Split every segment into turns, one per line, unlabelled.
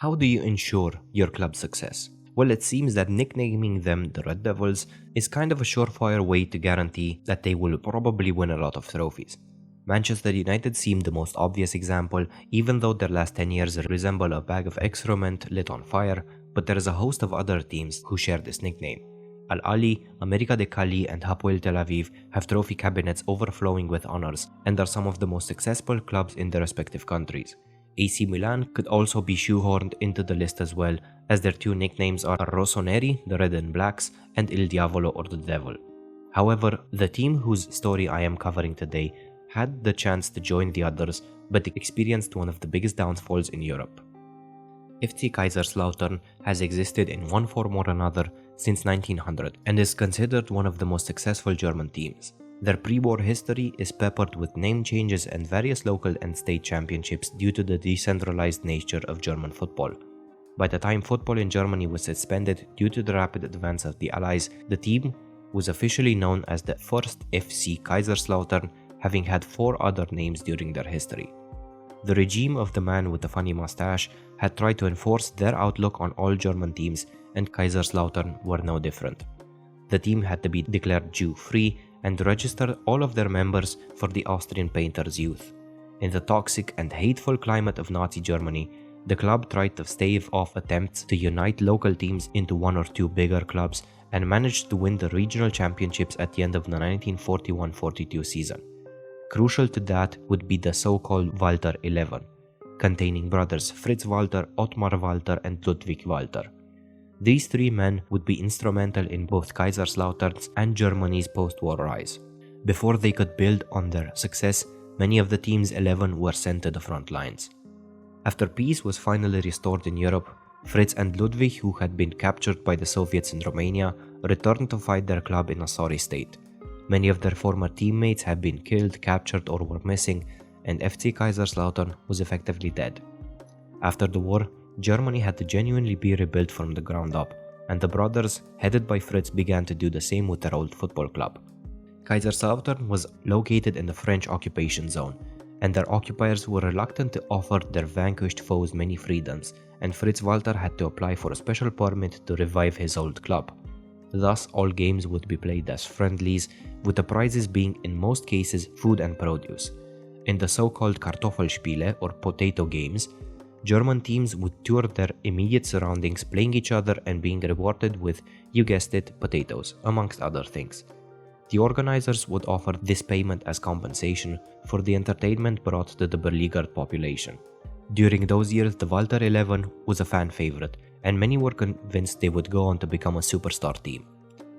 How do you ensure your club's success? Well, it seems that nicknaming them the Red Devils is kind of a surefire way to guarantee that they will probably win a lot of trophies. Manchester United seem the most obvious example, even though their last 10 years resemble a bag of excrement lit on fire, but there is a host of other teams who share this nickname. Al Ahly, America de Cali and Hapoel Tel Aviv have trophy cabinets overflowing with honors and are some of the most successful clubs in their respective countries. AC Milan could also be shoehorned into the list as well, as their two nicknames are Rossoneri, the Red and Blacks, and Il Diavolo or the Devil. However, the team whose story I am covering today had the chance to join the others, but experienced one of the biggest downfalls in Europe. FC Kaiserslautern has existed in one form or another since 1900 and is considered one of the most successful German teams. Their pre-war history is peppered with name changes and various local and state championships due to the decentralized nature of German football. By the time football in Germany was suspended due to the rapid advance of the Allies, the team was officially known as the first FC Kaiserslautern, having had 4 other names during their history. The regime of the man with the funny mustache had tried to enforce their outlook on all German teams, and Kaiserslautern were no different. The team had to be declared Jew-free and register all of their members for the Austrian painter's youth. In the toxic and hateful climate of Nazi Germany, the club tried to stave off attempts to unite local teams into 1 or 2 bigger clubs and managed to win the regional championships at the end of the 1941-42 season. Crucial to that would be the so-called Walter 11, containing brothers Fritz Walter, Ottmar Walter and Ludwig Walter. These 3 men would be instrumental in both Kaiserslautern's and Germany's post-war rise. Before they could build on their success, many of the team's 11 were sent to the front lines. After peace was finally restored in Europe, Fritz and Ludwig, who had been captured by the Soviets in Romania, returned to fight their club in a sorry state. Many of their former teammates had been killed, captured or were missing, and FC Kaiserslautern was effectively dead. After the war, Germany had to genuinely be rebuilt from the ground up, and the brothers, headed by Fritz, began to do the same with their old football club. Kaiserslautern was located in the French occupation zone, and their occupiers were reluctant to offer their vanquished foes many freedoms, and Fritz Walter had to apply for a special permit to revive his old club. Thus, all games would be played as friendlies, with the prizes being in most cases food and produce. In the so-called Kartoffelspiele or potato games, German teams would tour their immediate surroundings, playing each other and being rewarded with, you guessed it, potatoes, amongst other things. The organizers would offer this payment as compensation for the entertainment brought to the beleaguered population. During those years, the Walter 11 was a fan favorite, and many were convinced they would go on to become a superstar team.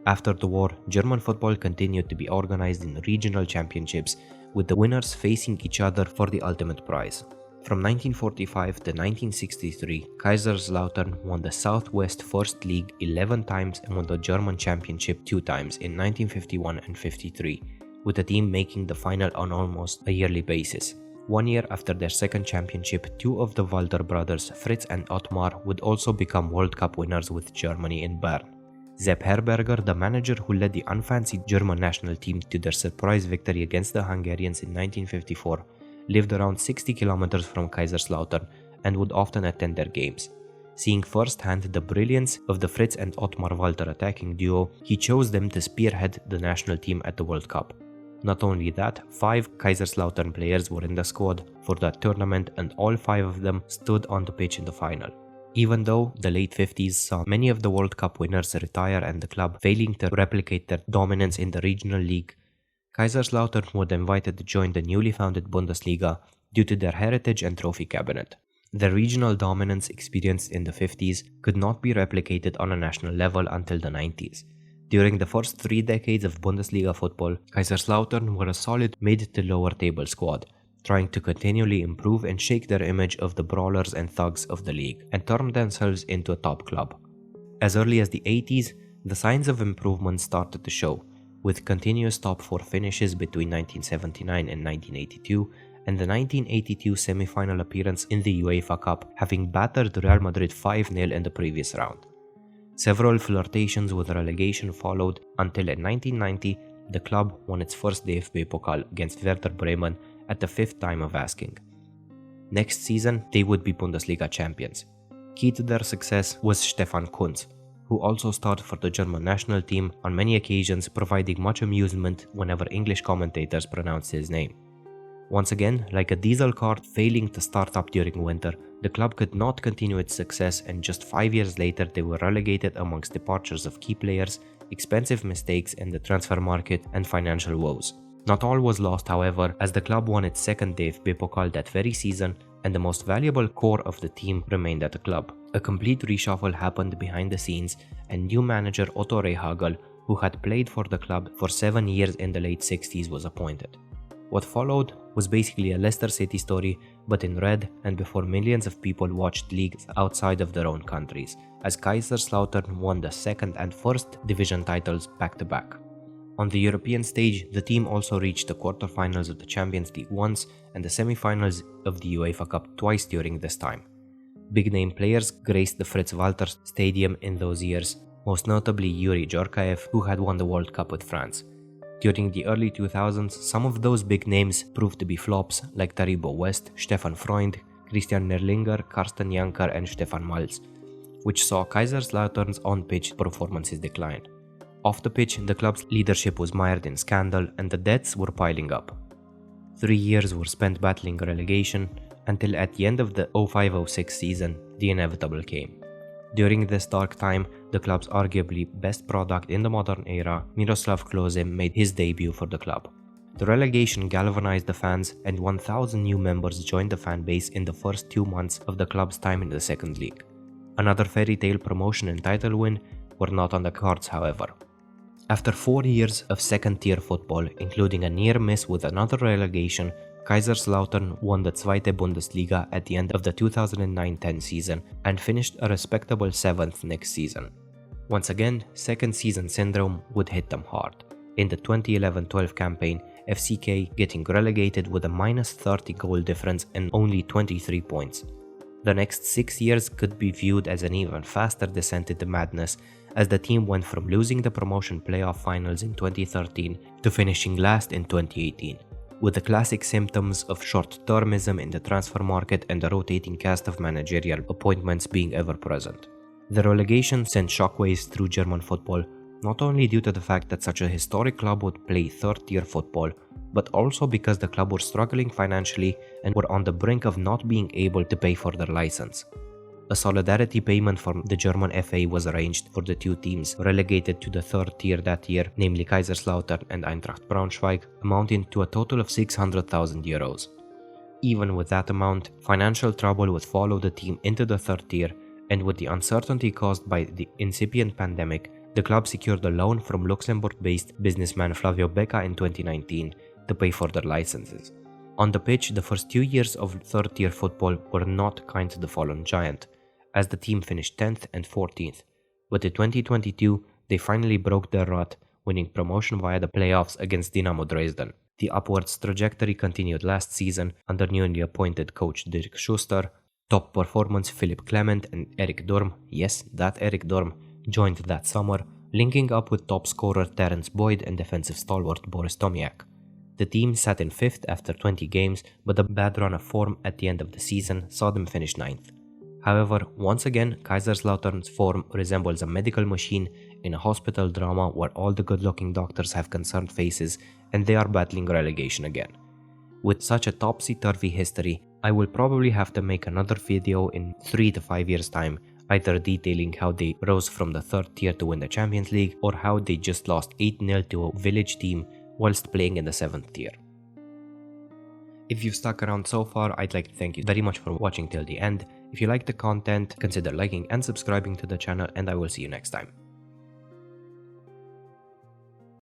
After the war, German football continued to be organized in regional championships, with the winners facing each other for the ultimate prize. From 1945 to 1963, Kaiserslautern won the Southwest First League 11 times and won the German Championship 2 times in 1951 and 53, with the team making the final on almost a yearly basis. 1 year after their second championship, 2 of the Walter brothers, Fritz and Ottmar, would also become World Cup winners with Germany in Bern. Sepp Herberger, the manager who led the unfancied German national team to their surprise victory against the Hungarians in 1954, lived around 60 kilometers from Kaiserslautern and would often attend their games. Seeing firsthand the brilliance of the Fritz and Ottmar Walter attacking duo, he chose them to spearhead the national team at the World Cup. Not only that, 5 Kaiserslautern players were in the squad for that tournament, and all 5 of them stood on the pitch in the final. Even though the late 50s saw many of the World Cup winners retire and the club failing to replicate their dominance in the regional league, Kaiserslautern were invited to join the newly founded Bundesliga due to their heritage and trophy cabinet. The regional dominance experienced in the 50s could not be replicated on a national level until the 90s. During the first 3 decades of Bundesliga football, Kaiserslautern were a solid mid to lower table squad, trying to continually improve and shake their image of the brawlers and thugs of the league, and turn themselves into a top club. As early as the 80s, the signs of improvement started to show, with continuous top 4 finishes between 1979 and 1982, and the 1982 semi-final appearance in the UEFA Cup, having battered Real Madrid 5-0 in the previous round. Several flirtations with relegation followed until in 1990, the club won its first DFB Pokal against Werder Bremen at the 5th time of asking. Next season, they would be Bundesliga champions. Key to their success was Stefan Kuntz, who also starred for the German national team on many occasions, providing much amusement whenever English commentators pronounced his name. Once again, like a diesel car failing to start up during winter, the club could not continue its success, and just 5 years later they were relegated amongst departures of key players, expensive mistakes in the transfer market, and financial woes. Not all was lost, however, as the club won its second DFB Pokal that very season, and the most valuable core of the team remained at the club. A complete reshuffle happened behind the scenes, and new manager Otto Rehhagel, who had played for the club for 7 years in the late 60s, was appointed. What followed was basically a Leicester City story, but in red and before millions of people watched leagues outside of their own countries, as Kaiserslautern won the second and first division titles back-to-back. On the European stage, the team also reached the quarterfinals of the Champions League once and the semi-finals of the UEFA Cup twice during this time. Big-name players graced the Fritz Stadium in those years, most notably Yuri Djorkaeff, who had won the World Cup with France. During the early 2000s, some of those big names proved to be flops, like Taribo West, Stefan Freund, Christian Nerlinger, Carsten Janker and Stefan Malz, which saw Kaiserslautern's on-pitch performances decline. Off the pitch, the club's leadership was mired in scandal and the debts were piling up. 3 years were spent battling relegation, until at the end of the 05-06 season, the inevitable came. During this dark time, the club's arguably best product in the modern era, Miroslav Klose, made his debut for the club. The relegation galvanized the fans, and 1,000 new members joined the fan base in the first 2 months of the club's time in the second league. Another fairy tale promotion and title win were not on the cards, however. After 4 years of second-tier football, including a near miss with another relegation, Kaiserslautern won the Zweite Bundesliga at the end of the 2009-10 season and finished a respectable 7th next season. Once again, second season syndrome would hit them hard. In the 2011-12 campaign, FCK getting relegated with a -30 goal difference and only 23 points. The next 6 years could be viewed as an even faster descent into madness, as the team went from losing the promotion playoff finals in 2013 to finishing last in 2018. With the classic symptoms of short-termism in the transfer market and the rotating cast of managerial appointments being ever present. The relegation sent shockwaves through German football, not only due to the fact that such a historic club would play third-tier football, but also because the club were struggling financially and were on the brink of not being able to pay for their license. A solidarity payment from the German FA was arranged for the two teams relegated to the third tier that year, namely Kaiserslautern and Eintracht Braunschweig, amounting to a total of 600,000 euros. Even with that amount, financial trouble would follow the team into the third tier, and with the uncertainty caused by the incipient pandemic, the club secured a loan from Luxembourg-based businessman Flavio Becca in 2019 to pay for their licenses. On the pitch, the first 2 years of third-tier football were not kind to the fallen giant, as the team finished 10th and 14th. But in 2022, they finally broke their rut, winning promotion via the playoffs against Dynamo Dresden. The upwards trajectory continued last season under newly appointed coach Dirk Schuster. Top performance Philipp Clement and Eric Dorm, yes, that Eric Dorm, joined that summer, linking up with top scorer Terence Boyd and defensive stalwart Boris Tomiak. The team sat in 5th after 20 games, but a bad run of form at the end of the season saw them finish 9th. However, once again, Kaiserslautern's form resembles a medical machine in a hospital drama where all the good-looking doctors have concerned faces and they are battling relegation again. With such a topsy-turvy history, I will probably have to make another video in 3 to 5 years' time, either detailing how they rose from the third tier to win the Champions League or how they just lost 8-0 to a village team whilst playing in the 7th tier. If you've stuck around so far, I'd like to thank you very much for watching till the end. If you like the content, consider liking and subscribing to the channel, and I will see you next time.